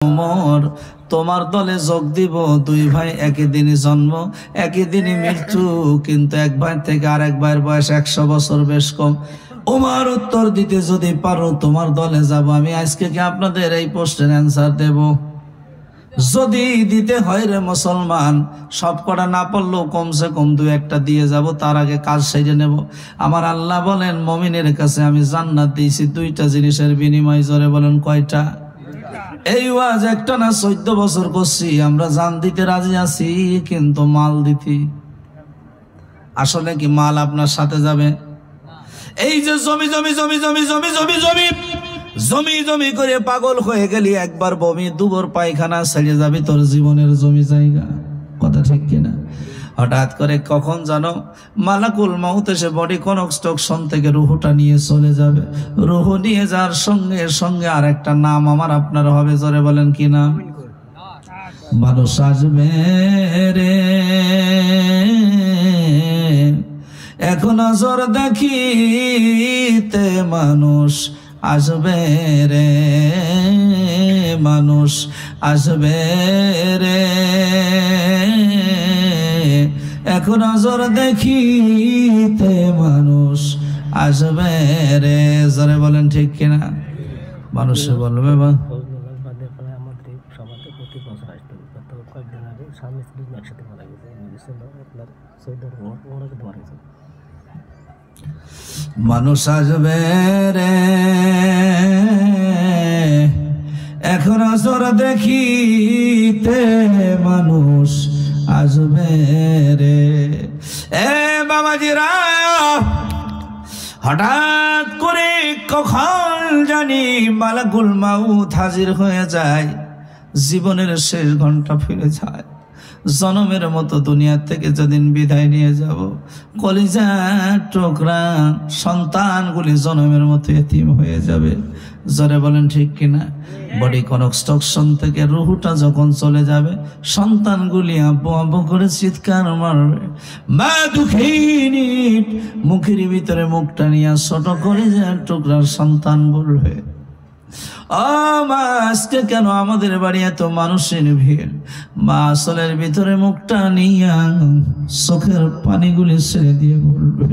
ওমর তোমার দলে যোগ দিব। দুই ভাই একই দিনই জন্ম, একই দিনই মৃত্যু, কিন্তু এক ভাই থেকে আরেক ভাইয়ের বয়স 100 বছর বেশ কম। ওমর উত্তর দিতে যদি পারো তোমার দলে যাব। আমি আজকে কি আপনাদের এই প্রশ্নের অ্যান্সার দেব? যদি দিতে হয় রে মুসলমান, সব কটা না পারলেও কমসে কম 2-1টা দিয়ে যাব, তার আগে কাজ সেরে নেব। আমার আল্লাহ বলেন মুমিনের কাছে আমি জান্নাত দিয়েছি 2টা জিনিসের বিনিময়। জোরে বলেন কয়টা? এই ওয়াজ একটা না 14 বছর করছি। আমরা জান দিতে রাজি আছি, কিন্তু মাল দিতে আসলে কি মাল আপনার সাথে যাবে? এই যে জমি জমি জমি জমি জমি জমি জমি জমি জমি করে পাগল হয়ে গেলি, একবার বমি দুবার পায়খানা ছেড়ে যাবি তোর জীবনের জমি জায়গা। কথা ঠিক কিনা? হঠাৎ করে কখন জানো মালাকুল মাউত এসে বডি কনস্ট্রাকশন থেকে রুহটা নিয়ে চলে যাবে। রুহ নিয়ে যাওয়ার সঙ্গে সঙ্গে আর একটা নাম আমার আপনার হবে। জোরে বলেন কি নাম? মানুষ আসবে রে এখন নজর দেখিতে, মানুষ আসবে রে, মানুষ আসবে রে এখন নজর দেখিতে, মানুষ আসবে রে। জোরে বলেন ঠিক কিনা? মানুষে বলবে বা মানুষ আসবে রে এখন নজর দেখিতে, মানুষ আসবে রে। এ বাবাজিরা, হঠাৎ করে কখন জানি মালাকুল মাউত হাজির হয়ে যায়। জীবনের শেষ ঘন্টা ফিরে যায়। জনমের মতো দুনিয়া থেকে যেদিন বিদায় নিয়ে যাব, কলিজার টুকরা সন্তানগুলি জনমের মতো এতিম হয়ে যাবে। জোরে বলেন ঠিক কিনা? বডি কনস্ট্রাকশন থেকে রুহুটা যখন চলে যাবে, সন্তানগুলি আব্বু আব্বু করে চিৎকার মারবে। মা দুঃখিনী মুখের ভিতরে মুখটা নিয়ে ছোট করে যায় টুকরার সন্তান বলবে, ও মা আজকে কেন আমাদের বাড়ি এত মানুষের ভিড়? মা আসলের ভিতরে মুখটা নিয়ে চোখের পানিগুলি ছেড়ে দিয়ে বলবে,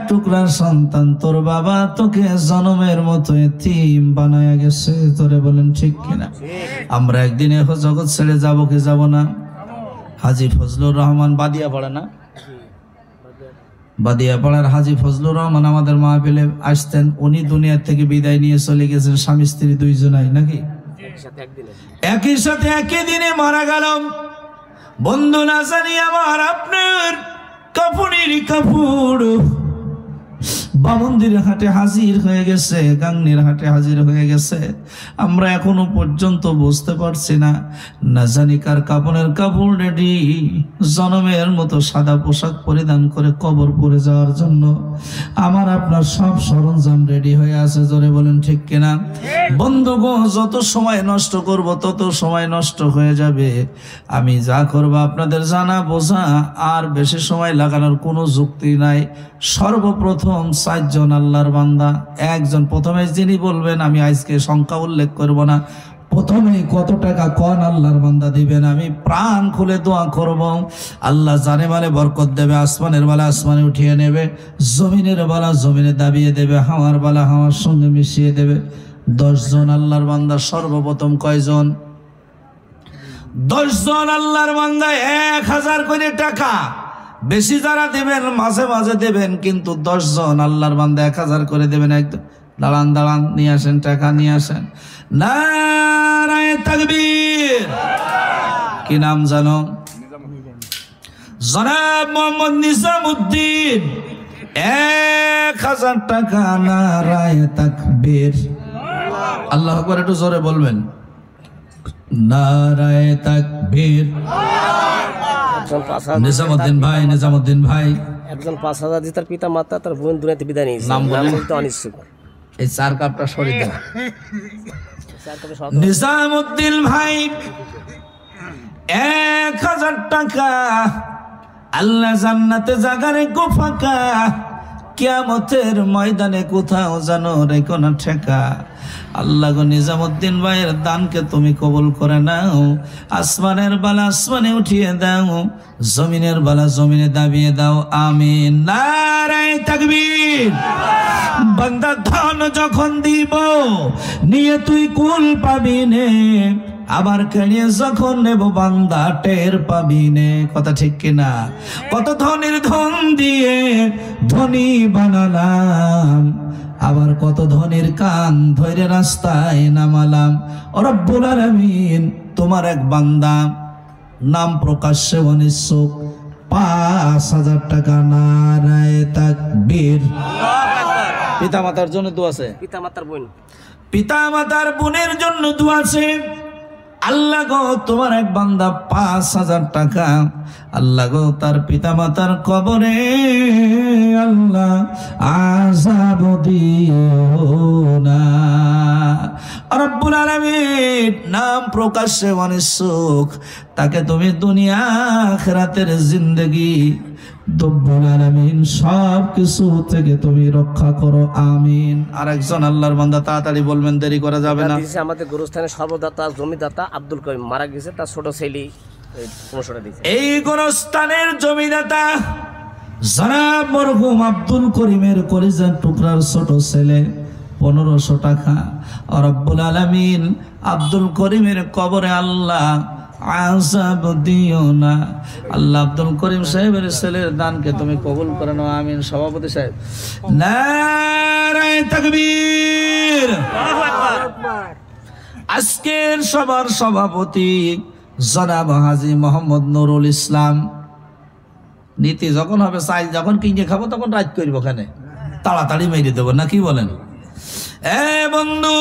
টুকরার সন্তান, তোর বাবা তোকে জনমের মতো এতিম বানায়া গেছে। তোরে বলেন ঠিক কিনা? আমরা একদিন জগৎ ছেড়ে যাবো কি যাব না? হাজী ফজলুর রহমান বাদিয়া পড়ে না, বাদিয়াপাড়ার হাজী ফজলুর রহমান আমাদের মাহফিলে আসতেন। উনি দুনিয়া থেকে বিদায় নিয়ে চলে গেছেন, স্বামী স্ত্রী দুইজনাই নাকি একই সাথে একই দিনে মারা গেল। বন্ধু না জানি আমার আপনার কাপড়ের কাপড় বামন্দির হাটে হাজির হয়ে গেছে, গাংনির হাটে হাজির হয়ে গেছে। আমরা এখনো পর্যন্ত বুঝতে পারছি না, না জানি কার কাপড়ের কাপড় রেডি জনমের মতো সাদা পোশাক পরিধান করে কবর পড়ে যাওয়ার জন্য। আমার আপনার সব সরঞ্জাম রেডি হয়ে আছে। জোরে বলেন ঠিক কিনা? বন্ধুগণ, যত সময় নষ্ট করব তত সময় নষ্ট হয়ে যাবে। আমি যা করবো আপনাদের জানা বোঝা, আর বেশি সময় লাগানোর কোনো যুক্তি নাই। সর্বপ্রথম 4 জন আল্লাহর বান্দা, একজন প্রথমে যিনি বলবেন, আমি আজকে সংখ্যা উল্লেখ করব না, প্রথমে কত টাকা কোন আল্লাহর বান্দা দিবেন, আমি প্রাণ খুলে দোয়া করব। আল্লাহ জানে মালে বরকত দেবে, আসমানের বালা আসমানে উঠিয়ে নেবে, জমিনের বালা জমিনে দাবিয়ে দেবে, হাওয়ার বালা হাওয়ার সঙ্গে মিশিয়ে দেবে। 10 জন আল্লাহর বান্দা সর্বপ্রথম কয়জন? 10 জন আল্লাহর বান্দা 1000 করে টাকা। বেশি যারা দেবেন মাঝে মাঝে দেবেন, কিন্তু 10 জন আল্লাহর বান্দা 1000 করে দেবেন। একদম দাঁড়ান দাঁড়ান, নিয়ে আসেন টাকা, নিয়ে আসেন। নারায়ে তাকবীর। কি নাম জানো? জনাব মোহাম্মদ নিজামউদ্দিন। 1000 টাকা। নারায়ে তাকবীর। আল্লাহু আকবার। একটু জোরে বলবেন, নারায়ে তাকবীর। নিজামউদ্দিন ভাই, নিজামউদ্দিন ভাই একজন 5000 দিয়ে তার পিতা মাতা তার বোন দুনিয়াতে বিদায় নিয়েছে। নাম বলতে অনিচ্ছুক। এই 4 কাপটা সরিয়ে দাও। নিজামউদ্দিন ভাই 1000 টাকা। আল্লাহ জান্নাতে জাগারে গো ফাঁকা, কিয়ামতের ময়দানে কোথাও জানো রেখো না ঠেকা। আল্লাহ গো নিজামুদ্দিন ভাইয়ের দানকে তুমি কবুল করে নাও। আসমানের বালা আসমানে উঠিয়ে দাও, জমিনের বালা জমিনে দাবিয়ে দাও, আমিন। নারায়ে তাকবীর। বান্দা ধন যখন দিব নিয়ে তুই কুল পাবি নে, আবার কেড়ে যখন নেব বান্দা টের পাবি নে। কথা ঠিক কিনা? কত ধনের ধন দিয়ে ধনী বানালাম, আবার কত ধনের কান ধরে রাস্তায় নামালাম। রব্বুল আলামিন তোমার এক বান্দা নাম প্রকাশ্যে অনিচ্ছুক, ৫,০০০ টাকা। নারায়ে তাকবীর। পিতা মাতার জন্য দোয়া আছে, পিতা মাতার বোন, পিতা মাতার বোনের জন্য দোয়া আছে। আল্লাহ গো তোমার এক বান্দা ৫,০০০ টাকা, আল্লাহ গো তার পিতা মাতার কবরে আল্লাহ আযাব দিও না। রব্বুল আলামিন নাম প্রকাশ্যে অনিচ্ছুক, তাকে তুমি দুনিয়া আখিরাতের জিন্দেগি রব্বুল আলামিন সব কিছু থেকে তুমি রক্ষা করো, আমিন। আরেকজন আল্লাহর বান্দা তাড়াতাড়ি বলবেন, দেরি করা যাবে না। আমাদের গোরস্থানের সর্বদাতা জমিদাতা আব্দুল করিম মারা গেছে, তার ছোট ছেলে ১৫০০ টাকা দিয়েছে। এই গোরস্থানের জমিদাতা জনাব মরহুম আব্দুল করিমের কলিজার টুকরার ছোট ছেলে ১৫০০ টাকা। রব্বুল আলামিন আব্দুল করিমের কবরে আল্লাহ আযাব দিও না। আল্লাহ আব্দুল করিম সাহেবের ছেলের দানকে তুমি কবুল করে নাও, আমিন। সভাপতি সাহেব নারায়ে তাকবীর। আজকের সবার সভাপতি জনাব হাজী মোহাম্মদ নুরুল ইসলাম। নীতি যখন হবে, চাইল যখন কিনে খাবো তখন রাত করবো, ওখানে তাড়াতাড়ি মেরে দেবো, না কি বলেন? বন্ধু,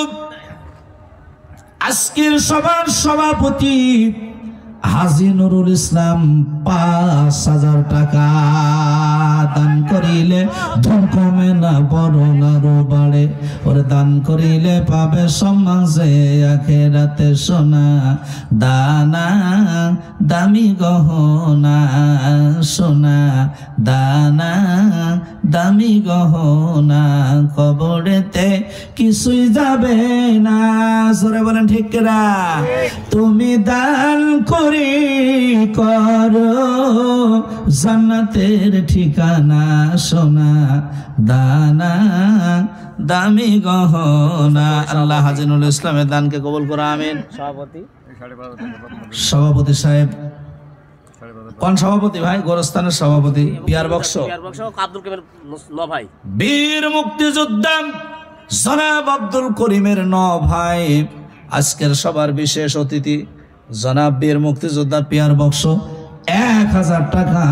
আজকের সবার সভাপতি হাজী নুরুল ইসলাম ৫,০০০ টাকা দান করিলে ধন কমে না বরং আরো বাড়ে। ওরে দান করিলে পাবে সমাজে আখিরাতে সোনা দানা দামি গহনা, সোনা দানা দামি গহনা, কবরেতে কিছুই যাবে না। সরে বলেন ঠিক না? তুমি দান করে করো জান্নাতের ঠিকানা, সোনা দানা দামি গহনা। আল্লাহ হাজী নুরুল ইসলামের দানকে কবুল করো, আমিন। সভাপতি সাহেব কোন সভাপতি ভাই? গোরস্থানের সভাপতি পিয়ার বক্স আব্দুল করিমের ন ভাই, বীর মুক্তিযোদ্ধা জনাব আব্দুল করিমের ন ভাই। আজকের সবার বিশেষ অতিথি জনাব বীর মুক্তিযোদ্ধা পিয়ার বক্স ১,০০০ টাকা।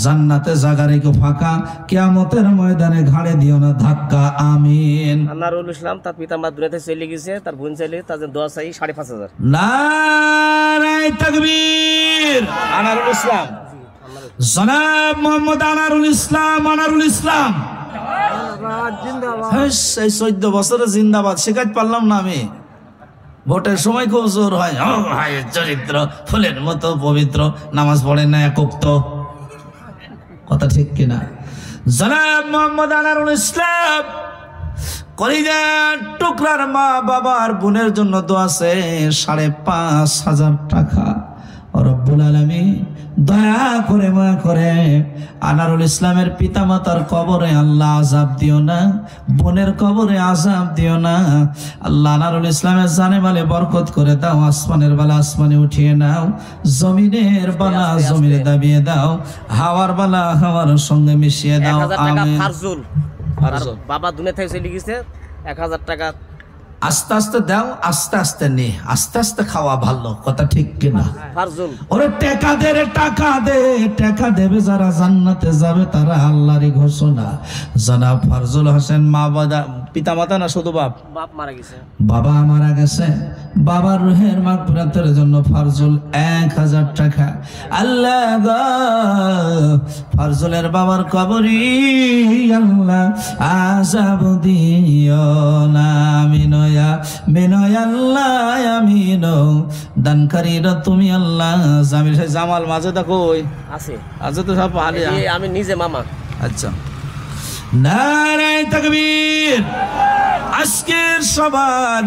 জান্নাতে জায়গা রেখে ফাঁকা, কিয়ামতের ময়দানে ঘাড়ে দিও না ধাক্কা, আমিন। আনারুল ইসলাম তার পিতা মাতা দুনিয়াতে চলে গেছে, তার বোন ছেলে তাদের দোয়া চাই ৫,৫০০। নারায়ে তাকবীর। আনারুল ইসলাম, জনাব মোহাম্মদ আনারুল ইসলাম, আনারুল ইসলাম এই ১৪ বছরে জিন্দাবাদ শেখাতে পারলাম না আমি। ভোটের সময় খুব জোর হয়, চরিত্র ফুলের মতো পবিত্র, নামাজ পড়ে না একক। কথা ঠিক কিনা? জনাব মোহাম্মদ আনারুল ইসলাম কলিজার টুকরার মা বাবার বোনের জন্য দোয়া আছে ৫,৫০০ টাকা। রব্বুল আলামিন দয়া করে মা করে আনারুল ইসলামের পিতা মাতার কবরে আল্লাহ আযাব দিও না, বোনের কবরে আযাব দিও না। আল্লাহ আনারুল ইসলামের জানে মালে বরকত করে দাও, আসমানের বালা আসমানে উঠিয়ে নাও, জমিনের বালা জমিনে দাবিয়ে দাও, হাওয়ার বালা হাওয়ার সঙ্গে মিশিয়ে দাও, আমিন। ফারজুল বাবা দুনিয়া থেকে চলে গেছে, ১,০০০ টাকা আস্তে আস্তে দাও, আস্তে আস্তে নে, আস্তে আস্তে খাওয়া ভালো। কথা ঠিক কিনা? ফারজুল ওরে টাকা দে রে, টাকা দে, টাকা দেবে যারা জান্নাতে যাবে তারা আল্লাহরই ঘোষণা। জনাব ফারজুল হোসেন মা বাবা পিতা মাতা না শুধু বাপ? বাপ মারা গেছে, বাবা মারা গেছে। বাবার রুহের মাগফিরাতের জন্য ফারজুল ১,০০০ টাকা। আল্লাহ গো ফারজুলের বাবার কবরে আল্লাহ আযাব দিও না, আমিন ইয়া আল্লাহ, আমিন। দানকারীরা তুমি আল্লাহ। জামিল সাহেব জামাল মাঝে কই আছে? আছে তো সব ভালো। আমি নিজে মামা। আচ্ছা, নারে তাকবীর। আজকের সবার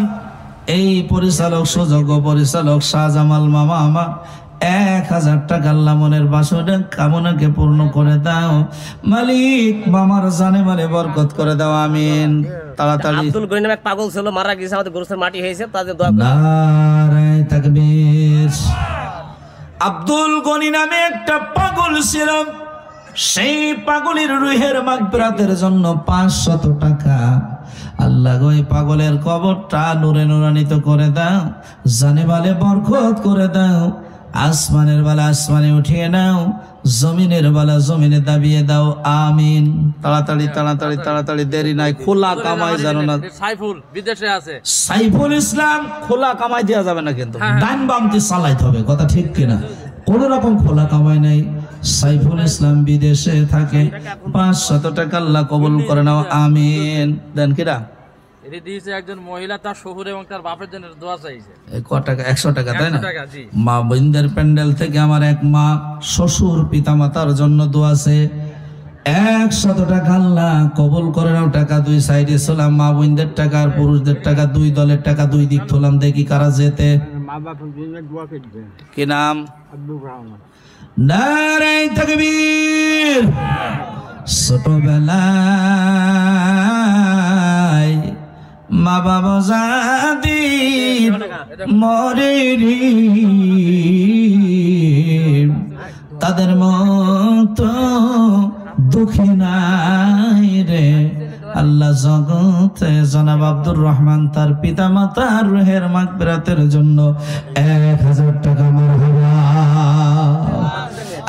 এই পরিচালক, সুযোগ্য পরিচালক শাহজামাল মামা আমার 1000 টাকা আল্লাহ মনের বাসনা কামনাকে পূর্ণ করে দাও মালিক, মামার জানে মানে বরকত করে দাও, আমিন। তাড়াতাড়ি। আব্দুল গনি নামে এক পাগল ছিল, মারা গেছে, আমাদের গোরস্থান মাটি হয়েছে, তাদের দোয়া করুন। নারে তাকবীর। আব্দুল গনি নামে একটা পাগল ছিল, সেই পাগলের রুহের মাগফিরাতের জন্য 500 টাকা। আল্লাহ গো এই পাগলের কবরটা নূরে নূরান্বিত করে দাও, জানে বালে বরকত করে দাও, আসমানের বেলা আসমানে উঠিয়ে নাও, জমিনের বেলা জমিনে দাবিয়ে দাও, আমিন। তাড়াতাড়ি তাড়াতাড়ি তাড়াতাড়ি, দেরি নাই। খোলা কামাই জানো না, সাইফুল বিদেশে আছে, সাইফুল ইসলাম। খোলা কামাই দেওয়া যাবে না কিন্তু, ডান বামটি চালাইতে হবে, কথা ঠিক কিনা? কোন রকম খোলা কামাই নাই। সাইফুল ইসলাম বিদেশে থাকে, 500 টাকা আল্লাহ কবুল করে নাও, আমিন। দেন কিরা এটি দিয়েছে একজন মহিলা, তার শ্বশুর এবং তার বাপের জন্য দোয়া চাইছে। ক টাকা? 100 টাকা, তাই না? 100 টাকা, জি। মা বোনদের প্যান্ডেল থেকে আমার এক মা শ্বশুর পিতা মাতার জন্য দোয়া আছে, 100 টাকা আল্লাহ কবুল করে নাও। টাকা 2 সাইডে ছিলাম, মা বোনদের টাকা আর পুরুষদের টাকা, 2 দলের টাকা 2 দিক তোলাম, দেখি কারা যেতে। কি নাম? নারে তাকবীর। ছোটবেলায় মা বাবা জাদির মরে রে, তাদের মতো দুঃখী নাই রে। আল্লাহ জগতে জনাব আব্দুর রহমান তার পিতা মাতার রুহের মাগফিরাতের জন্য 1000 টাকা মারহাবা।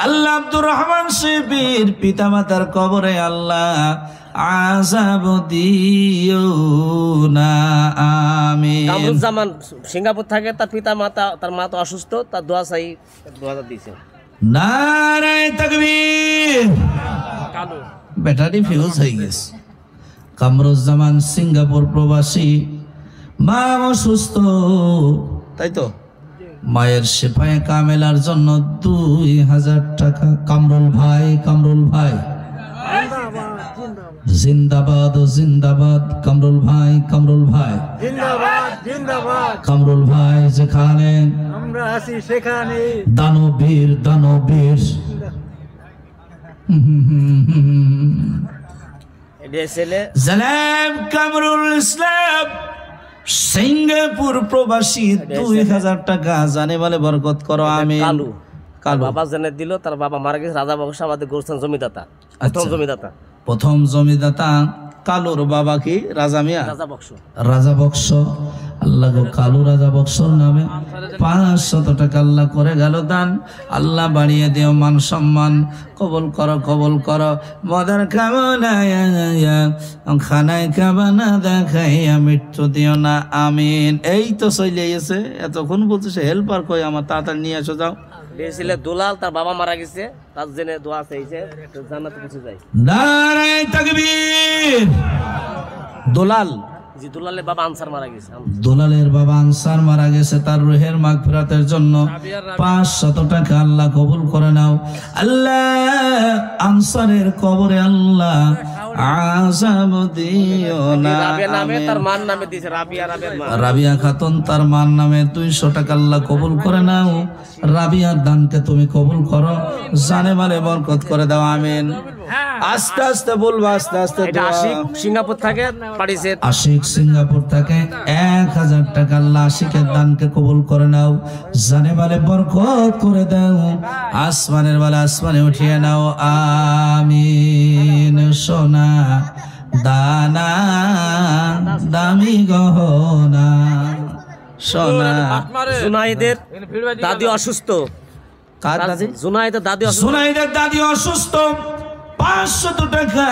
আল্লাহ আব্দুর রহমান শিবির পিতা মাতার কবরে আল্লাহ আযাব দিও না, আমিন। কামরুজ্জামান সিঙ্গাপুর থাকে, তার পিতা মাতা, তার মা তো অসুস্থ, তার দোয়া চাই, 2000 দিয়েছে। নারে তাকবীর। কালু ব্যাটারি ফিউজ হয়ে গেছে। কামরুজ্জামান সিঙ্গাপুর প্রবাসী, মা অসুস্থ, তাই তো? মায়ের সেফায়ে কামেলার জন্য 2000 টাকা। কামরুল ভাই, কামরুল ভাই জিন্দাবাদ জিন্দাবাদ। কামরুল ভাই, কামরুল ভাই জিন্দাবাদ জিন্দাবাদ। কামরুল ভাই যেখানে আমরা আছি সেখানে দানবীর দানবীর। জনাব কামরুল ইসলাম সিঙ্গাপুর প্রবাসী, 2000 টাকা জানে বলে বরকত করো, আমিন। কালু কালু বাবা জেনে দিল, তার বাবা মারা গেছে, রাজা বংশ, আমাদের গোরস্থান জমিদাতা, প্রথম জমিদাতা। প্রথম জমিদাতা কালুর বাবা কি? রাজা মিয়া, রাজা বংশ, রাজা বক্স। আল্লাহ গো কালু রাজা বক্সর নামে 500 টাকা আল্লাহ করে গেল দান। আল্লাহ বাড়িয়ে দিও মান সম্মান, কবুল করো কবুল করো। মদার কামনায়া খানায় কাবানা দেখাইয়া মৃত্যু দিও না, আমিন। এই তো চলে গেছে, এতক্ষণ বলতেছে হেল্পার কই আমার, তাড়াতাড়ি নিয়ে এসো যাও। দিয়েছিলে দুলাল, তার বাবা মারা গেছে, তার জেনে দোয়া চাইছে, জান্নাতে পৌঁছে যায়। নারে তাকবীর। দুলাল, জি, দুলালের বাবা আনসার মারা গেছে। দুলালের বাবা আনসার মারা গেছে, তার রুহের মাগফিরাতের জন্য 500 টাকা আল্লাহ কবুল করে নাও। আল্লাহ আনসারের কবরে আল্লাহ আযাব দিও না, রাবিয়া নামে, আমিন। তার মার নামে দিয়েছে, রাবিয়া, রাবিয়ার মা। রাবিয়া খাতুন, তার মার নামে 200 টাকা আল্লাহ কবুল করে নাও। রাবিয়ার দানকে তুমি কবুল করো, জানে মালে বরকত করে দাও, আমিন। আস্তে আস্তে বলবো, আস্তে আস্তে। এটা আশিক সিঙ্গাপুর থাকে, পাঠিয়েছে। আশিক সিঙ্গাপুর থেকে 1000 টাকা আল্লাহ আশিকের দানকে কবুল করে নাও, জানে মালে বরকত করে দাও, আসমানের বেলা আসমানে উঠিয়ে নাও, আমিন। সোনা দানা দামি গহনা, সোনা। জুনাইদের দাদি অসুস্থ। কার দাদি? জুনাইদের দাদি অসুস্থ। জুনাইদের দাদি অসুস্থ, 500 টাকা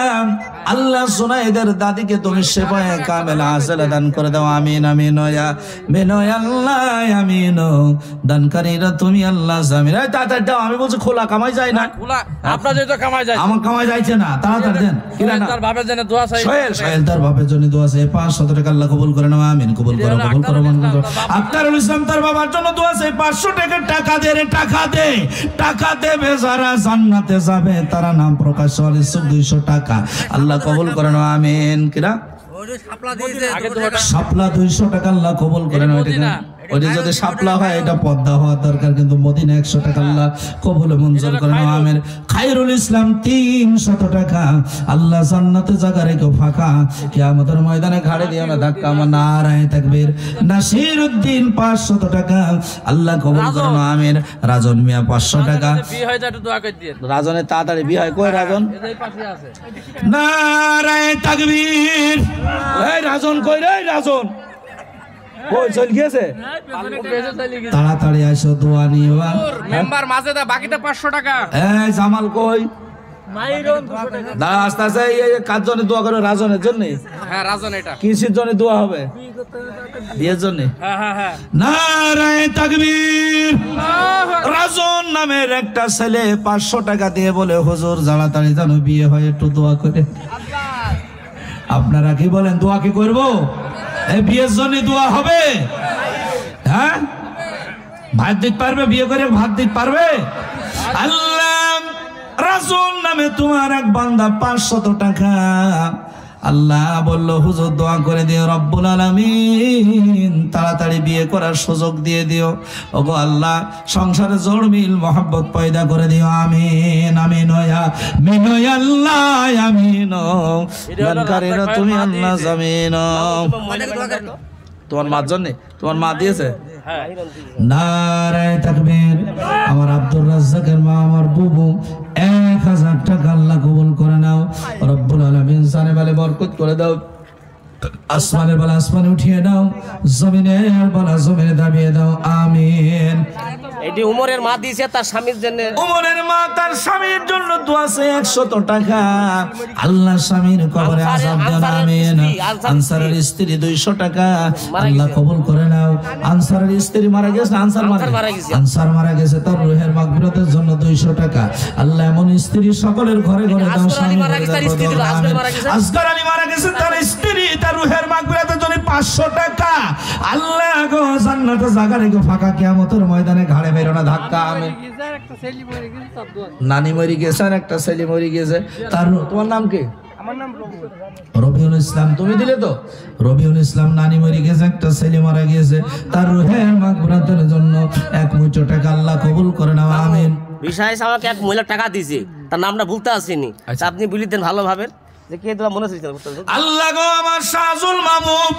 আল্লাহ জুনাইদের দাদিকে তুমি সেবায়ে কামেলা আজলা দান করে দাও, আমিন আমিন। বিনয় আল্লাহ আমিন। দানকারীরা তুমি আল্লাহ জামিন। এই তাড়াতাড়ি দাও, আমি বলছি খোলা কামাই যায় না। খোলা আপনার যেটা কামাই যায়, আমার কামাই যাইছে না, তাড়াতাড়ি দেন। কিনা না, তার বাপের জন্য দোয়া চাই। সোহেল তার বাপের জন্য দোয়া আছে, 500 টাকা আল্লাহ কবুল করে নাও, আমিন। কবুল করো কবুল করো মঞ্জুর করো। আক্তারুল ইসলাম তার বাবার জন্য দোয়া আছে, 500 টাকা। টাকা দে রে, টাকা দে, টাকা দেবে যারা জান্নাতে যাবে, তারা নাম প্রকাশ হলে 200 টাকা আল্লাহ আল্লাহ কবুল করে নাও আমিন। কিরা শাপলা 200 টাকা আল্লাহ কবুল করে নাও। ওইটা যদি শাপলা হয় এটা পদ্মা হওয়ার দরকার, কিন্তু মদিনা 100 টাকা আল্লাহ কবুল মঞ্জুর করে নাও আমিন। খায়রুল ইসলাম 300 টাকা আল্লাহ জান্নাতে জায়গা রেখে ফাঁকা, কিয়ামতের ময়দানে ঘাড়ে দিও না ধাক্কা। আমার নারায়ে তাকবীর। নাসিরউদ্দিন 500 টাকা আল্লাহ কবুল করে নাও আমিন। রাজন মিয়া 500 টাকা। বিয়ে হয় একটু দোয়া করে দিয়ে। রাজনের তাড়াতাড়ি বিয়ে হয়, কই রাজন? এই পাশে আছে। নারায়ে তাকবীর। এই রাজন কই রে? রাজন কই চল গেছে? তাড়াতাড়ি আসো দোয়া নিবা। মেম্বার মাঝে দা বাকিটা 500 টাকা। এই জামাল কই? দাঁড়া আস্তে আস্তে। এই কার জন্য দোয়া করবে? রাজনের জন্য। হ্যাঁ রাজন এটা। কিসের জন্য দোয়া হবে? বিয়ের জন্য। হ্যাঁ হ্যাঁ হ্যাঁ। নারায়ে তাকবীর। রাজন নামের একটা ছেলে 500 টাকা দিয়ে বলে, হুজুর তাড়াতাড়ি যেন বিয়ে হয়, একটু দোয়া করে। আপনারা কি বলেন, দোয়া কি করব? এই বিয়ের জন্য দোয়া হবে? হ্যাঁ, ভাত দিতে পারবে? বিয়ে করে ভাত দিতে পারবে? আল্লাহ রাসূল নামে তোমার এক বান্দা 500 টাকা আল্লাহ বলল, হুজুর দোয়া করে দিও রব্বুল আলামিন তাড়াতাড়ি বিয়ে করার সুযোগ দিয়ে দিও। ওগো আল্লাহ সংসারে জোড় মিল মহব্বত পয়দা করে দিও। আমিন আমিন ওয়া আমিন ওয়া আল্লাহ আমিন। দানকারীরা তুমি আল্লাহ জামিন। তোমার মার জন্য? তোমার মা দিয়েছে? নারায়ে তাকবীর। আমার আব্দুর রাজ্জাকের মা, আমার বুবু 1000 টাকা আল্লাহ কবুল করে নাও রব্বুল আলামিন। জানে বলে বরকত করে দাও। আসমানের বালা আসমানে উঠিয়ে দাও, জমিনের বালা জমিনে দাবিয়ে দাও। আমিন। এটি উমরের মা দিয়েছে তার স্বামীর জন্য। উমরের মা তার স্বামীর জন্য দোয়াছে 100 টাকা আল্লাহ স্বামীর কবরে আযাব দেন। আমিন। আনসারের স্ত্রী 200 টাকা আল্লাহ কবুল করে নাও। আনসারের স্ত্রী মারা গেছে, আনসার মারা গেছে, তার রূহের মাগফিরাতের জন্য 200 টাকা আল্লাহ এমন স্ত্রী সকলের ঘরে ঘরে দাও। স্বামী আসগর আলী মারা গেছে, তার স্ত্রী তার রূহের মাগফিরাতের জন্য 500 টাকা আল্লাহ গো জান্নাতে জায়গা রেখে ফাঁকা, কিয়ামতের ময়দানে ঘাড়ে বেরো না ধাক্কা। আমিন। নানি মরি গেছে আর একটা ছেলে মরি গেছে, তার তোমার নাম কি? আমার নাম রবিউল ইসলাম। তুমি দিলে তো? রবিউল ইসলাম নানি মরি গেছে, একটা ছেলে মারা গিয়েছে, তার রূহের মাগফিরাতের জন্য 1 মুঠো টাকা আল্লাহ কবুল করে নাও। আমিন। বিশাইস আমাকে 1 মহিলা টাকা দিয়েছে, তার নামটা ভুলতে আসেনি। আপনি বলি দেন ভালোভাবে যে কে দোয়া মনে হচ্ছে। আল্লাহ গো আমার শাহজুল মাহবুব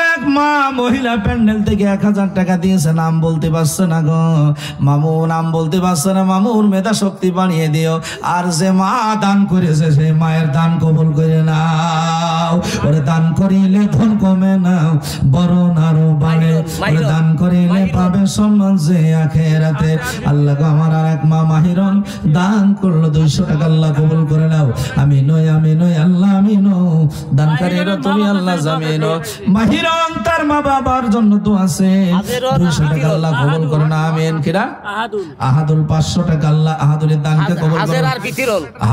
এক মা মহিলা প্যান্ডেল থেকে 1000 টাকা দিয়েছে, নাম বলতে পারছে না গো মামু, নাম বলতে পারছে না। মামুর মেধা শক্তি বানিয়ে দিও। আর যে মা দান করেছে সেই মায়ের দান কবুল করে নাও। ওরে দান করিলে ধন কমে না, বরং আরো বাড়ে। ওরে দান করিলে পাবে সম্মান যে আখিরাতে। আল্লাহ গো আমার আর এক মা মাহিরন দান করলো 200 টাকা আল্লাহ কবুল করে নাও। আমিন আমিন আল্লাহ আমিন। দানকারীরা তুমি আল্লাহ জামিন। মাহিরন তার মা বাবার জন্য দোয়া আছে, 200 টাকা আল্লাহ কবুল করে না। আমিন। কিরা? আহাদুল 500 টাকা আল্লাহ আহাদুলের দানকে কবুল করে।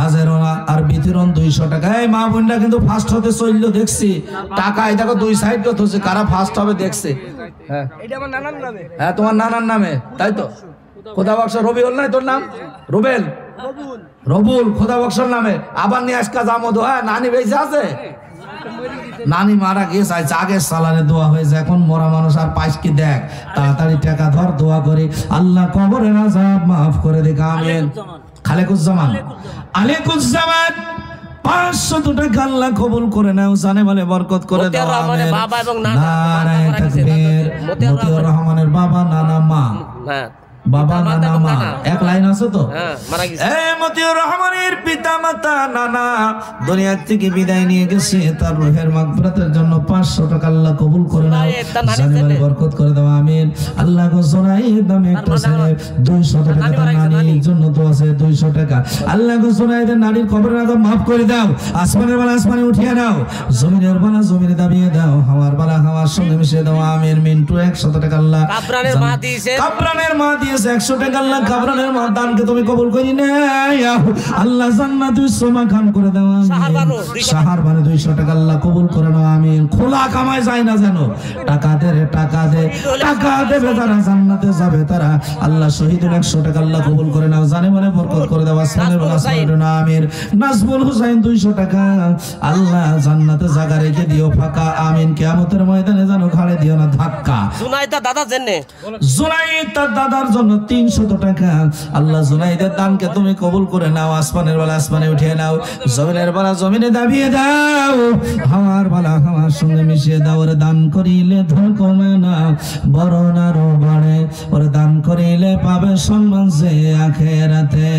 হাজার আর বিতরণ 200 টাকা। এই মা বোনরা কিন্তু ফার্স্ট হতে চললো দেখছি। টাকা এই দেখো 2 সাইড কত হচ্ছে, কারা ফার্স্ট হবে দেখছে। হ্যাঁ এটা আমার নানার নামে। হ্যাঁ তোমার নানার নামে, তাই তো? খোদা বক্স রবিউল নাই তোর নাম? রুবেল রবুল খোদা বক্সর নামে। আবার নিয়ে আজকা জামদ। হ্যাঁ নানি বেঁচে আছে? নানি মারা গেছে, আগে সালারে দোয়া হয়েছে, এখন মরা মানুষ আর পাইস কি দেখ। তাড়াতাড়ি টাকা ধর, দোয়া করি আল্লাহ কবরের আযাব মাফ করে দিক। আমিন। খালেকুজ্জামান আলেকুজ্জামান 500 টাকা আল্লাহ কবুল করে নাও। জানে বলে বরকত করে দাও। আমিন। নারায়ে তাকবীর। মতিউর রহমানের বাবা, নানা, মা। বাবা নানা মা এক লাইন আছে তো? মতিউর রহমানের পিতা মাতা নানা দুনিয়া থেকে বিদায় নিয়ে গেছে, তার রূহের মাগফিরাতের জন্য 500 টাকা আল্লাহ কবুল করে নাও। জানে বরকত করে দাও। আমিন। আল্লাহ গো জোনাইদ নামে একটা ছেলে 200 টাকা তার নানির জন্য দোয়া আছে 200 টাকা আল্লাহ গো জোনাইদের নানির কবরের আযাব maaf করে দাও। আসমানের বেলা আসমানে উঠিয়ে দাও, জমিনের বেলা জমিনে দাবিয়ে দাও, হাওয়ার বেলা হাওয়ার সঙ্গে মিশিয়ে দাও। আমিন। মিন্টু 100 টাকা আল্লাহ কাবরানের মা দিয়েছে, কাবরানের মা দিয়েছে 100 টাকা আল্লাহ কাবরানের মা দানকে তুমি কবুল করি না। আল্লাহ জান্নাত মাখান করে দাও আমিন। সাহার বানু 200 টাকা আল্লাহ কবুল করে নাও আমিন। খোলা কামাই যায় না যেন, টাকা দে রে টাকা দে, টাকা দেবে যারা জান্নাতে যাবে তারা। আল্লাহ শহীদের 100 টাকা আল্লাহ কবুল করে নাও, জানে মানে বরকত করে দাও আসমানের বেলা আসমানের না আমিন। নাজমুল হুসাইন 200 টাকা আল্লাহ জান্নাতে জায়গা রেখে দিও ফাঁকা আমিন। কিয়ামতের ময়দানে যেন ঘাড়ে দিও না ধাক্কা। জুনাইদা দাদার জন্য, জুনাইদ তার দাদার জন্য 300 টাকা আল্লাহ জুনাইদের দানকে তুমি কবুল করে নাও, আসমানের বেলা আসমানে উঠিয়ে নাও, জমিনের বেলা জমিনে দাবিয়ে দাও, হাওয়ার বেলা হাওয়ার সঙ্গে মিশিয়ে দাও। ওরে দান করিলে ধন কমে না বরং আরো বাড়ে, ওরে দান করিলে পাবে সম্মান যে আখেরাতে।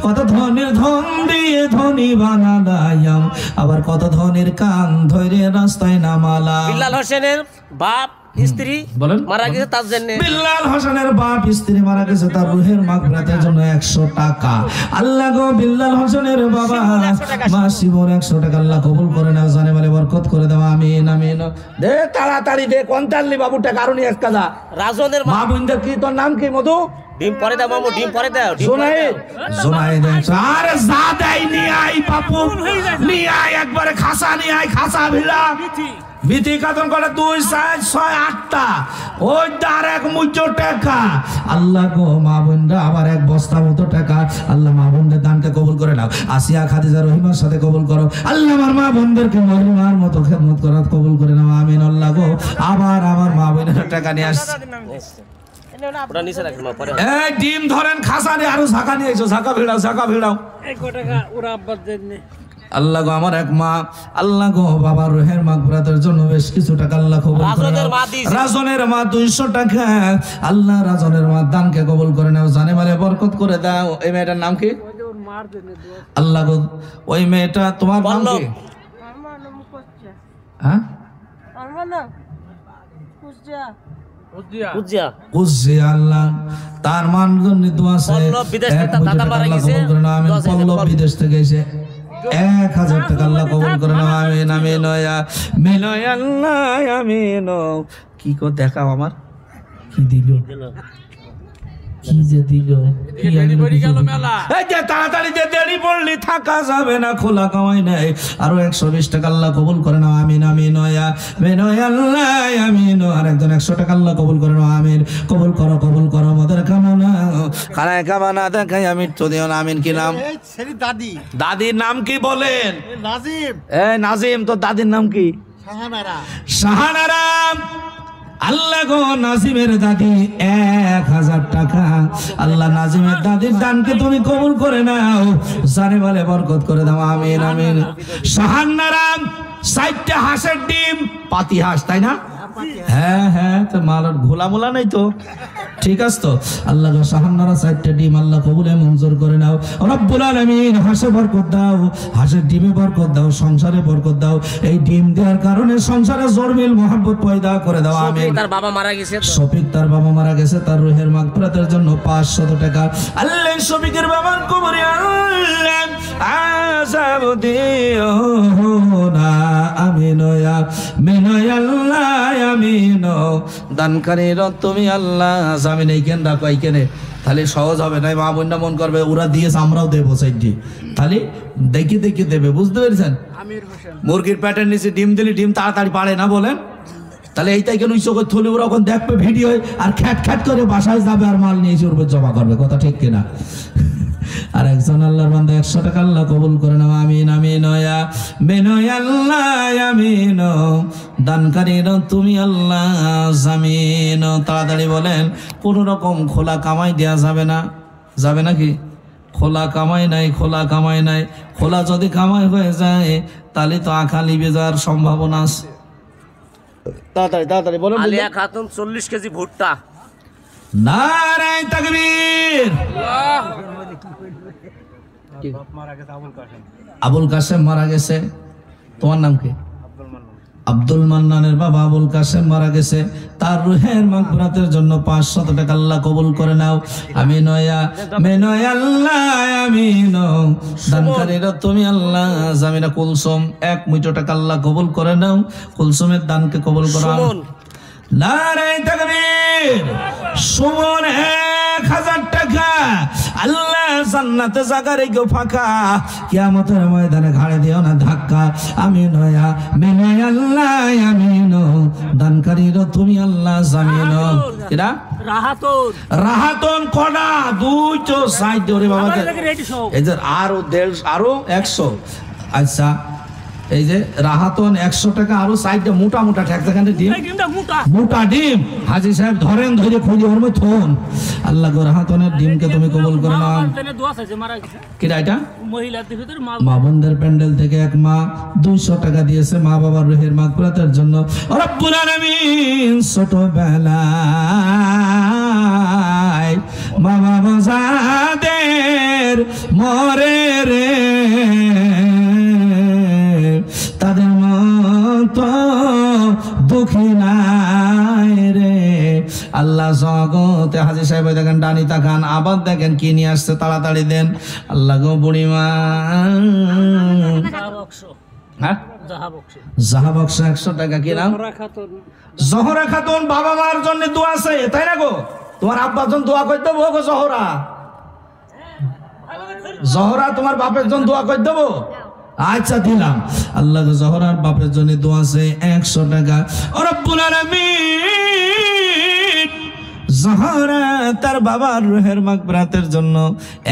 কত ধনের ধন দিয়ে ধনী বানালাম, আবার কত ধনের কান ধরে রাস্তায় নামালাম। বিল্লাল হোসেনের বাপ স্ত্রী বলেন মারা গেছে তার জন্য, বিল্লাল হোসেনের বাপ স্ত্রী মারা গেছে তার রুহের মাগফিরাতের জন্য 100 টাকা। আল্লাহ গো বিল্লাল হোসেনের বাবা মা শিবর 100 টাকা আল্লাহ কবুল করে নাও, জানে বলে বরকত করে দাও আমিন আমিন। দে তাড়াতাড়ি দে, কোনটালি বাবুটা কারণে এক কাজা। রাজনের মা বোনদের কি তোর নাম কি মধু? ডিম পরে দাও মামু, ডিম পরে দাও। জুনাইদ জুনাইদ আরে যা দেই নি আই বাপু নি আই, একবারে খাসা নি আই, খাসা ভিলা বিধি কাতন করে 2 4 6 8টা ওই তার এক মুজ্জ টাকা। আল্লাহ গো মা বোনরা আবার এক বস্তা মতো টাকা আল্লাহ মা বোনদের দানকে কবুল করে নাও। আসিয়া খাদিজা রহিমার সাথে কবুল করো আল্লাহ, আমার মা বোনদেরকে মহিমার মতো খেদমত করার কবুল করে নাও আমিন। আল্লাহ গো আবার আমার মা বোনের টাকা নিয়ে আসছে, ওটা নিচে রাখি মা পরে। এই ডিম ধরেন খাসা নিয়ে আরো ঝাঁকা নিয়ে এসো, ঝাঁকা ভিড়াও ঝাঁকা ভিড়াও। আল্লাহ গো আমার এক মা, আল্লাহ গো বাবার রুহের মাগফিরাতের জন্য বেশ কিছু টাকা আল্লাহ কবুল করে নাও। রাজনের মা 200 টাকা আল্লাহ রাজনের মা দানকে কবুল করে নাও, জানে মানে বরকত করে দাও। এই মেয়েটার নাম কি? আল্লাহ গো ওই মেয়েটা তোমার নাম কি? হ্যাঁ আল্লাহ তার মান জন্য দোয়া আছে। পল্লব বিদেশ থেকে এসে 1000 টাকা আল্লাহ কবুল করে নাও আমিন আমিন। মিনয় আল্লাহ আমিন। কি কো দেখাও আমার কি দিল, কি যে দিল, তাড়াতাড়ি যে দেরি পড়লি থাকা যাবে না, খোলা কামাই নাই। আরো 120 টাকা আল্লাহ কবুল করে নাও আমিন আমিন। মিনয় আল্লাহ আমিন। আর একজন 100 টাকা আল্লাহ কবুল করে নাও আমিন। কবুল করো মদের কামনা খানায় কামনা দেখাই আমি তো দিও না আমিন। কি নাম? দাদি। দাদির নাম কি বলেন? নাজিম। নাজিম। তো দাদির নাম কি? শাহানারা। আল্লাহ গো নাজিমের দাদি 1000 টাকা আল্লাহ নাজিমের দাদির দানকে তুমি কবুল করে নাও, জানে বলে বরকত করে দাও আমিন আমিন। শাহানারা 60টা হাঁসের ডিম, পাতি হাঁস তাই না? হ্যাঁ হ্যাঁ, তো মালার ঘোলা মোলা নাই তো, ঠিক আছে তো। আল্লাহ গো শাহানারা 60টা ডিম আল্লাহ কবুলে মঞ্জুর করে নাও রব্বুল আলামিন। হাঁসে বরকত দাও, হাঁসের ডিমে বরকত দাও, সংসারে বরকত দাও। এই ডিম দেওয়ার কারণে সংসারে জোরমিল মোহাব্বত পয়দা করে দাও আমিন। তার বাবা মারা গেছে, শফিক তার বাবা মারা গেছে, তার রুহের মাগফিরাতের জন্য 500 টাকা আল্লাহ শফিকের বাবার কবরে আল্লাহ আযাব দিও না আমিন মিনয় আল্লাহ আমিন। দানকারীর তুমি আল্লাহ জামিন। এই কেন রাখো এই কেনে, তাহলে সহজ হবে না। মা বোনটা মন করবে ওরা দিয়েছে আমরাও দেবো সাইডে, তাহলে দেখি দেখি দেবে, বুঝতে পেরেছেন? মুরগির প্যাটের নিচে ডিম দিলে ডিম তাড়াতাড়ি পারে না বলেন, তাহলে এইটাই কেন চোখের থলি ওরা ওখানে দেখবে ভিডিও আর খ্যাট খ্যাট করে বাসায় যাবে আর মাল নিয়ে এসে ওর উপর জমা করবে, কথা ঠিক কিনা? আর একজন আল্লাহর বান্দা 100 টাকা আল্লাহ কবুল করে নাও আমিন আমিন। মিনয় আল্লাহ আমিন। দানকারীর তুমি আল্লাহ জামিন। তাড়াতাড়ি বলেন, কোন রকম খোলা কামাই দেয়া যাবে না, যাবে নাকি? খোলা কামাই নাই, খোলা কামাই নাই। খোলা যদি কামাই হয়ে যায় তাহলে তো আঁখা লিবে যাওয়ার সম্ভাবনা আছে। তাড়াতাড়ি তাড়াতাড়ি বলেন। আলিয়া খাতুন 40 কেজি ভুট্টা। নারায়ে তাকবীর। আবুল কাসেম মারা গেছে। তোমার নাম কি? আব্দুল মান্নানের বাবা আবুল কাসেম মারা গেছে, তার রুহের মাগফিরাতের জন্য 500 টাকা আল্লাহ কবুল করে নাও আমিন মিনয় আল্লাহ আমিন। দানকারীরা তুমি আল্লাহ জামিনা। কুলসুম 1 মুঠো টাকা আল্লাহ কবুল করে নাও, কুলসুমের দানকে কবুল করো। নারায়ে তাকবীর। সুমন 1000 টাকা আল্লাহ জান্নাতে জায়গা রেখে ফাঁকা, কিয়ামতের ময়দানে ঘাড়ে দিও না ধাক্কা। আমিন হয়া মেনে আল্লাহ আমিন, দানকারীর তুমি আল্লাহ জামিন। এরা রাহাতন কড়া দুইটো সাইড ধরে বাবা, এই যে আরো 100। আচ্ছা এই যে রাহাতন 100 টাকা, আরো সাইডে মোটা মোটা ঠেকখানে ডিম, মোটা ডিম হাজি সাহেব ধরেন, ধরে খুঁজে ওর মধ্যে থন। আল্লাহ গো রাহাতনের ডিমকে তুমি কবুল করে নাও। কিরা এটা মা বোনদের প্যান্ডেল থেকে এক মা 200 টাকা দিয়েছে মা বাবার রুহের মাগফিরাতের জন্য। রব্বুল আলামিন ছোটবেলায় মা বাবা যাদের মরে রে, তাদের মতো দুঃখী নাই রে আল্লাহ। জগতে হাজী সাহেব দেখেন ডানি তাকান, আবার দেখেন কি নিয়ে আসছে, তাড়াতাড়ি দেন। আল্লাহ গো বুড়িমা জাহাবক্স 100 টাকা। কি নাম? জহরা খাতুন। বাবা মার জন্য দোয়া আছে তাই না গো? তোমার আব্বার জন্য দোয়া করে দেবো গো জহরা, জহরা তোমার বাপের জন্য দোয়া করে দেবো। আচ্ছা দিলাম। আল্লাহ জহরার বাপের জন্য দোয়া আছে 100 টাকা। রব্বুল আলামিন জহরা তার বাবার রুহের মাগফিরাতের জন্য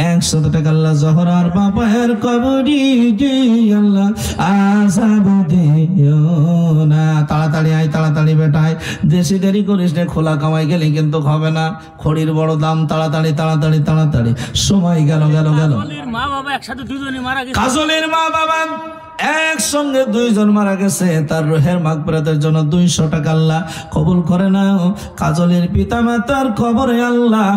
100 টাকা। আল্লাহ জহরার বাবার কবরি আল্লাহ আযাব দিও না। তাড়াতাড়ি আয়, তাড়াতাড়ি বেটায়, বেশি দেরি করিস না, খোলা কামাই গেলে কিন্তু হবে না, খড়ির বড় দাম। তাড়াতাড়ি তাড়াতাড়ি তাড়াতাড়ি, সময় গেল গেল গেল। মা বাবা একসাথে দুজনই মারা গেছে। কাজলের মা বাবা একসঙ্গে 2 জন মারা গেছে, তার রুহের মাগফিরাতের জন্য 200 টাকা আল্লাহ কবুল করে নাও। কাজলের পিতা মাতার কবরে আল্লাহ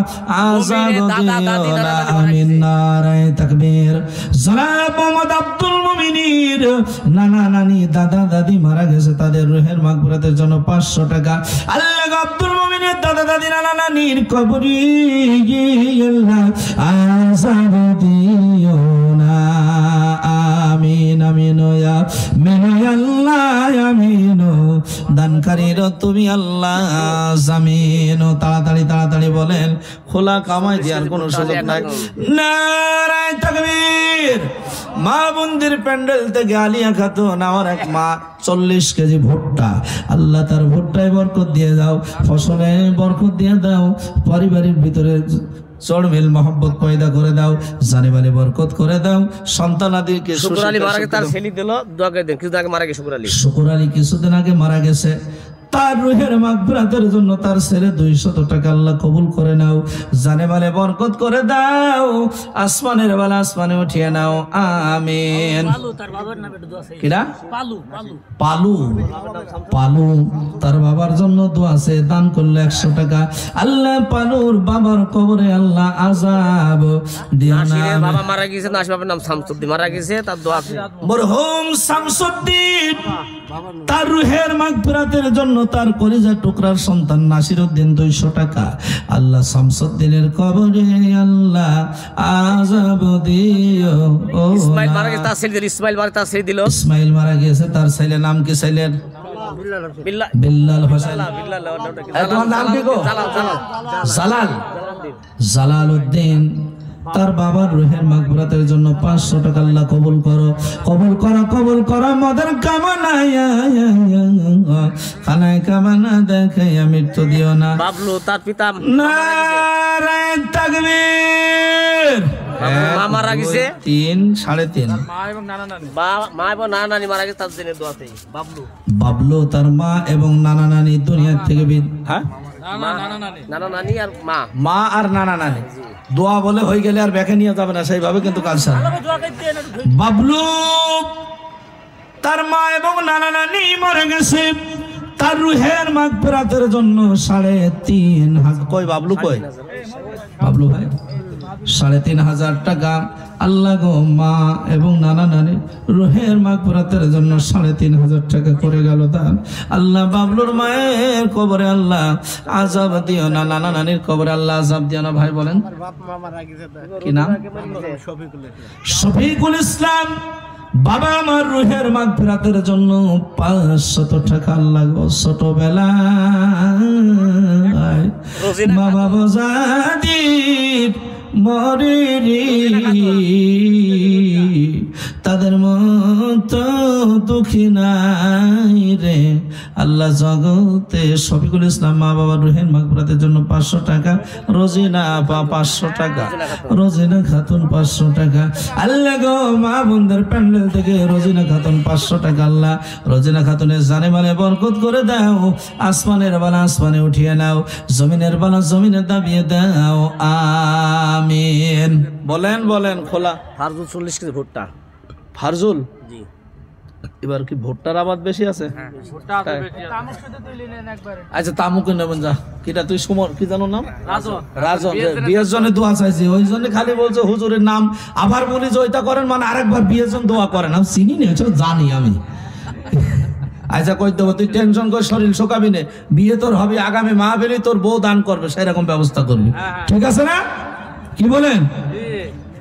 আযাব দিও না। আমিন। নারায়ে তাকবীর। জনাব মোহাম্মদ আব্দুল মুমিনের নানা নানি দাদা দাদি মারা গেছে, তাদের রুহের মাগফিরাতের জন্য 500 টাকা। আল্লাহ আব্দুল মুমিনের দাদা দাদি নানা নানির কবরে আল্লাহ আযাব দিও না। আমিন আমিন ইয়া মেনে আল্লাহ আমিন, দানকারীর তুমি আল্লাহ জামিন। তাড়াতাড়ি তাড়াতাড়ি বলেন, খোলা কামাই দেওয়ার কোনো সুযোগ নাই। নারায়ে তাকবীর। মা বোনদের প্যান্ডেল থেকে আলিয়া খাতুন আমার এক মা 40 কেজি ভুট্টা, আল্লাহ তার ভুট্টায় বরকত দিয়ে দাও, ফসলে বরকত দিয়ে দাও, পরিবারের ভিতরে চড়মিল মহব্বত পয়দা করে দাও, জানে বালে বরকত করে দাও, সন্তানাদিকে। শুকুর আলী মারা গেছে, তার ছেলে দিল দোয়া করে দেন। কিছুদিন আগে মারা গেছে শুকুর আলী। শুকুর আলী কিছুদিন আগে মারা গেছে, তার রুহের মাগফিরাতের জন্য তার ছেলে 200 টাকা আল্লাহ কবুল করে নাও, জানে বালে বরকত করে দাও, আসমানের বেলা আসমানে উঠিয়ে নাও। আমিন। কিরা পালু পালু তার বাবার জন্য দোয়া আছে, দান করলে 100 টাকা। আল্লাহ পালুর বাবার কবরে আল্লাহ আযাব দিও না। বাবা মারা গেছে, নাসির বাবার নাম শামসুদ্দিন মারা গেছে, তার দোয়া আছে। মরহুম শামসুদ্দিন তার রুহের মাগফিরাতের জন্য তার কলিজা টুকরার সন্তান নাসিরউদ্দিন 200 টাকা। আল্লাহ শামসুদ্দিনের কবরে আল্লাহ আযাব দিও। ইসমাইল মারা গেছে, তার ছেলে ইসমাইল মারা তার ছেলে দিল। ইসমাইল মারা গেছে, তার ছেলে নাম কি? ছেলের বিল্লাল হোসেন। তোমার নাম কি গো? জালাল। জালালউদ্দিন তার বাবার রুহের মাগফিরাতের জন্য 500 টাকা আল্লাহ কবুল করো, কবুল করো, কবুল করো। মদের কামনা খানায় কামনা দেখে মৃত্যু দিও না। বাবলু তার পিতা নারায়ে তাকবীর। মা মারা গেছে 3 3.5। মা এবং নানা নানি মারা গেছে, তার জন্য দোয়াতে। বাবলু তার মা এবং নানা নানি দুনিয়া থেকে নানা নানি আর মা আর নানা নানি দোয়া বলে হয়ে গেলে আর ব্যাখ্যা নিয়ে যাবে না, সেইভাবে কিন্তু কাজ সারা। বাবলু তার মা এবং নানা নানি মরে গেছে, তার রুহের মাগফিরাতের জন্য 3.5 কই বাবলু কই? বাবলু ভাই 3.5 টাকা আল্লাহ গো মা এবং নানা নানি রুহের মাগফিরাতের জন্য 3.5 টাকা করে গেল দান। আল্লাহ বাবলুর মায়ের কবরে আল্লাহ আযাব দিও না, নানা নানির কবরে আল্লাহ আযাব দিও না। ভাই বলেন কি নাম? শফিকুল ইসলাম। বাবা আমার রুহের মাগফিরাতের জন্য 500 টাকা আল্লাহ গো ছোটবেলায় বাবা বজাদীপ মরিরি তাদের মতো দুঃখী নাই রে আল্লাহ জগতে শফিকুল ইসলাম মা বাবার রুহের মাগফিরাতের জন্য 500 টাকা, রোজিনা আপা 500 টাকা, রোজিনা খাতুন 500 টাকা। আল্লাহ গো মা বোনদের প্যান্ডেল থেকে রোজিনা খাতুন 500 টাকা। আল্লাহ রোজিনা খাতুনের জানে মানে বরকত করে দাও, আসমানের বালা আসমানে উঠিয়ে নাও, জমিনের বালা জমিনে দাবিয়ে দাও, আমিন। বলেন বলেন খোলা। ফারজুল 40 কেজি ভুট্টা। ফারজুল জি। এবার কি ভুট্টার আবাদ বেশি আছে? ভুট্টা আছে বেশি আছে। আচ্ছা তামুকে নেবেন যা। কিটা তুই সুমন কি জানো নাম? রাজন। রাজন। বিয়ের জন্য দোয়া চাইছি, ওই জন্য খালি বলছে হুজুরের নাম, আবার বলি যে ওইটা করেন মানে আরেকবার বিয়ের জন্য দোয়া করেন। আমি চিনি না, এটা জানি আমি। আচ্ছা কই দেবো, তুই টেনশন কর, শরীর শোকাবি না, বিয়ে তোর হবে আগামী মাহফিলে, তোর বউ দান করবে, সেরকম ব্যবস্থা করবি, ঠিক আছে না? কি বলেন?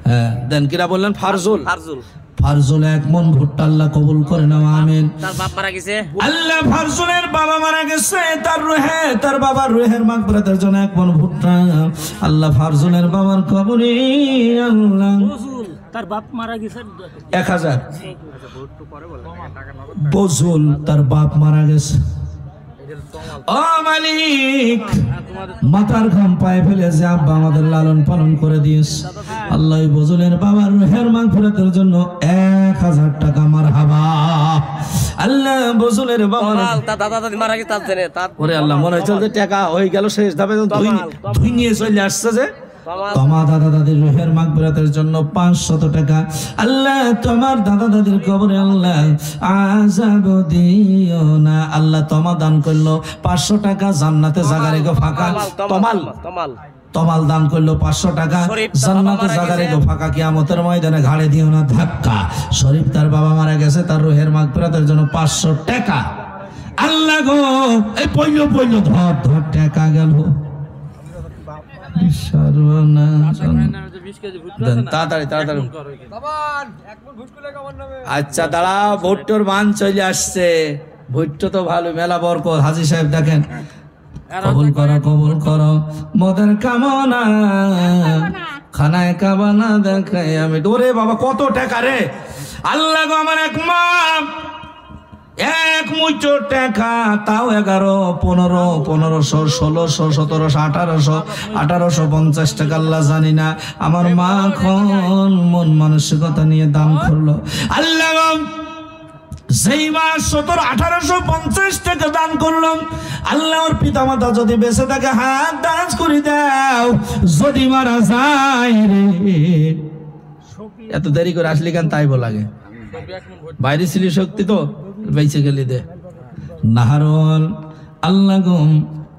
হ্যাঁ দেন। কিরা বললেন? ফারজুল। ফারজুল। ফারজুল 1 মন ভুট্টা আল্লাহ কবুল করে নাও, আমিন। তার বাপ মারা গেছে। আল্লাহ ফারজুলের বাবা মারা গেছে, তার বাবার রুহের মাগফিরাতের জন্য 1 মন ভুট্টা আল্লাহ ফারজুলের বাবার কবরে আল্লাহ। তার বাপ মারা গেছে 1000। বজুল তার বাপ মারা গেছে। ও মালিক, মাথার ঘাম পায়ে ফেলে যে আব্বা আমাদের লালন পালন করে দিয়েছ, আল্লাহ বজুলের বাবার রুহের মাগফিরাতের জন্য 1000 টাকা মারহাবা। আল্লাহ বজুলের বাবার তার দাদা দাদি মারা গেছে, তার জেনে তার ওরে আল্লাহ মনে হচ্ছে যে টাকা হয়ে গেল শেষ ধাপে, ধুই নিয়ে চলে আসছে যে তোমার দাদা দাদির রুহের মাগফিরাতের জন্য 500 টাকা। আল্লাহ তোমার দাদা দাদির কবরে আল্লাহ আযাব দিও না। আল্লাহ তোমা দান করলো 500 টাকা, জান্নাতে জায়গা রেখে ফাঁকা। তমাল দান করলো 500 টাকা, জান্নাতে জায়গা রেখে ফাঁকা। কিয়ামতের ময়দানে ঘাড়ে দিও না ধাক্কা। শরীফ তার বাবা মারা গেছে, তার রুহের মাগফিরাতের জন্য 500 টাকা। আল্লাহ গো এই পইলো ধর টাকা গেল। তাড়াতাড়ি। আচ্ছা দাঁড়া, ভুট্টোর মান চলে আসছে। ভুট্টো তো ভালো, মেলা বরকত। হাজী সাহেব দেখেন, কবুল করো মদের কামনা, খানায় কাবানা দেখাই আমি। ওরে বাবা কত টাকা রে! আল্লাহ গো আমার এক মুঠো টাকা, তাও 11, 15, 1500, 1600, 1700, 1850 টাকা। আল্লাহ জানি না আমার মা এখন মন মানসিকতা নিয়ে দান করলো। আল্লাহ যেই মা 1850 টাকা দান করলাম, আল্লাহ ওর পিতা মাতা যদি বেঁচে থাকে হাত দান করে দাও, যদি মারা যায় রে। এত দেরি করে আসলি কেন তাই বলাগে? বাইরে ছিলি শক্তি তো বেঁচে গেলি দে। নাহারল আল্লাহ গো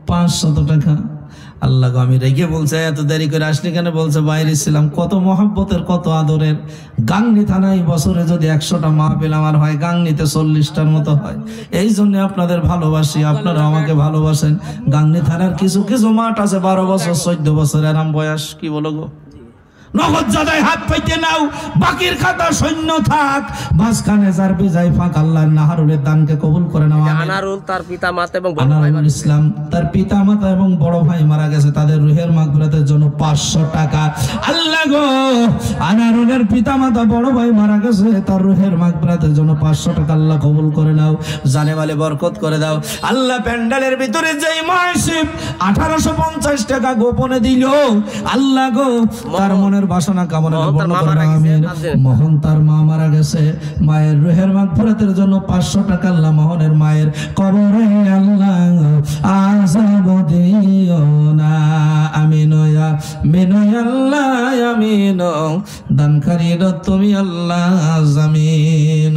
500 টাকা। আল্লাহ গো আমি রেগে বলছে এত দেরি করে আসলি কেন? বলছে বাইরে ছিলাম। কত মহব্বতের, কত আদরের। গাংনী থানায় বছরে যদি 100টা মাহফিল আমার হয়, গাংনীতে 40টার মতো হয়। এই জন্য আপনাদের ভালোবাসি, আপনারা আমাকে ভালোবাসেন। গাংনী থানার কিছু কিছু মাঠ আছে 12 বছর 14 বছর এরম বয়স। কি বলো গো? নগদ জাদায় হাত পাইতে নাও, বাকির খাতা শূন্য থাক, মাঝখানে যার বিজাই ফাঁক। আল্লাহ নাহারুলের দানকে কবুল করে নাও। আনারুল তার পিতা মাতা এবং আনারুল ইসলাম তার পিতা মাতা এবং বড় ভাই মারা গেছে, তাদের রুহের মাগফিরাতের জন্য 500 টাকা। আল্লাহ গো আনারুলের পিতা মাতা বড় ভাই মারা গেছে, তার রুহের মাগফিরাতের জন্য 500 টাকা আল্লাহ কবুল করে নাও, জানে মালে বরকত করে দাও। আল্লাহ প্যান্ডেলের ভিতরে যেই মাসিব 1850 টাকা গোপনে দিল, আল্লাহ গো তার মনের বাসনা কামনা মোহন তার মা মারা গেছে, মায়ের রুহের মাগফিরাতের জন্য 500 টাকা আল্লাহ মোহনের মায়ের কবরে আল্লাহ আযাব দিও না। আমিন ইয়া আল্লাহ আমিন। দানকারীরা তুমি আল্লাহ জামিন।